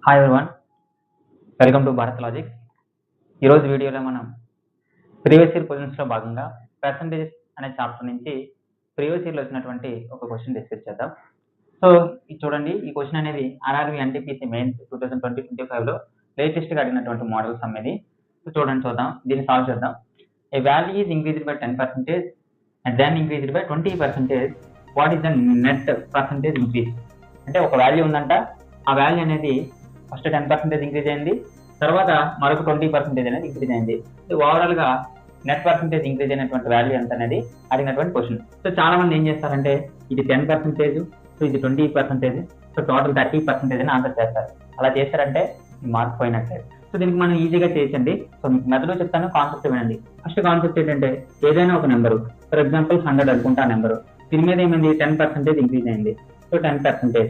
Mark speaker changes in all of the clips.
Speaker 1: Hi everyone, welcome to Bharat logics. ఈరోజు వీడియోలో మనం ప్రీవియస్ ఇయర్ క్వశ్చన్స్లో భాగంగా పర్సంటేజెస్ అనే చాప్టర్ నుంచి ప్రీవియస్ ఇయర్లో వచ్చినటువంటి ఒక క్వశ్చన్ డిస్కస్ చేద్దాం. సో ఇది చూడండి, ఈ క్వశ్చన్ అనేది ఆర్ఆర్బీ ఎన్టీపీసీ మెయిన్స్ 2020-25లో లేటెస్ట్గా అడిగినటువంటి మోడల్ సమ్ ఇది. సో చూద్దాం, దీన్ని సాల్వ్ చేద్దాం. A value is increased by 10% and then increased by 20%. What is the net percentage increase? అంటే ఒక వాల్యూ ఉందంట, ఆ వాల్యూ అనేది ఫస్ట్ 10% ఇంక్రీజ్ అయింది, తర్వాత మరొక 20% అనేది ఇంక్రీజ్ అయింది. ఓవరాల్గా నెట్ పర్సంటేజ్ ఇంక్రీజ్ అయినటువంటి వాల్యూ ఎంత అనేది అడిగినటువంటి క్వశ్చన్. సో చాలా మంది ఏం చేస్తారంటే ఇది 10%, సో ఇది 20%, సో టోటల్ 30% అని ఆన్సర్ చేస్తారు. అలా చేస్తారంటే మార్క్ పోయినట్లే. సో దీనికి మనం ఈజీగా చేయండి. సో మీకు మెథడ్ చెప్తాను, కాన్సెప్ట్ వినండి. ఫస్ట్ కాన్సెప్ట్ ఏంటంటే ఏదైనా ఒక నెంబరు, ఫర్ ఎగ్జాంపుల్ 100 అనుకుంటా నెంబరు, దీని మీద ఏమైంది 10% ఇంక్రీజ్ అయింది. సో 10%,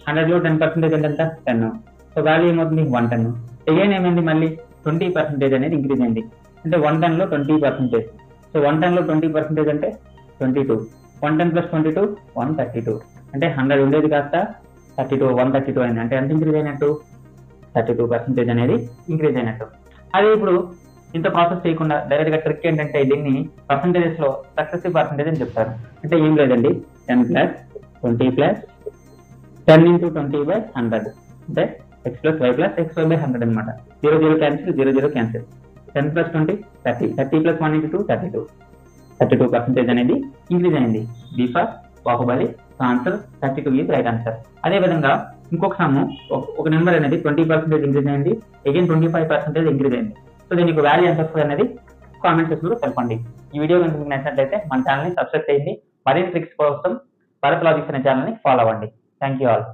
Speaker 1: 100లో 10% ఏంటంటే 10. సో వాల్యూ ఏమవుతుంది 110. అగైన్ ఏమైంది మళ్ళీ 20% అనేది ఇంక్రీజ్ అయింది. అంటే 110లో 20%. సో 110లో 20% అంటే 22. 110 + 22 132. అంటే 100 ఉండేది కాస్త 132 అయింది. అంటే ఎంత ఇంక్రీజ్ అయినట్టు 32% అనేది ఇంక్రీజ్ అయినట్టు. అదే ఇప్పుడు ఇంత ప్రాసెస్ చేయకుండా డైరెక్ట్గా ట్రిక్ ఏంటంటే దీన్ని పర్సంటేజెస్లో సక్సెసివ్ పర్సంటేజ్ అని చెప్తారు. అంటే ఏం లేదండి, 10 + 20 + 10 × 20/100 అంటే x + y + xy/100 అనమాట. 0 0 క్యాన్సిల్, 0 0 క్యాన్సిల్. 10 + 20 30. 30 + 1 × 2 32. 32% అనేది ఇంక్రీజ్ అయింది. B for Baahubali. Answer 32 is right answer. అదేవిధంగా ఇంకొక సమ్, ఒక నెంబర్ అనేది 20% ఇంక్రీజ్ అయింది, అగైన్ 25% ఇంక్రీజ్ అయింది. సో దీనికి వాల్యూ ఎంత వస్తుంది అనేది కామెంట్ సెక్షన్లో తెలపండి. ఈ వీడియో కనుక మీకు నచ్చినట్లయితే మన ఛానల్ని సబ్స్క్రైబ్ చేయండి. మరిన్ని ట్రిక్స్ కోసం భారత్ లాజిక్స్ అనే ఛానల్ని ఫాలో అవ్వండి. Thank you all.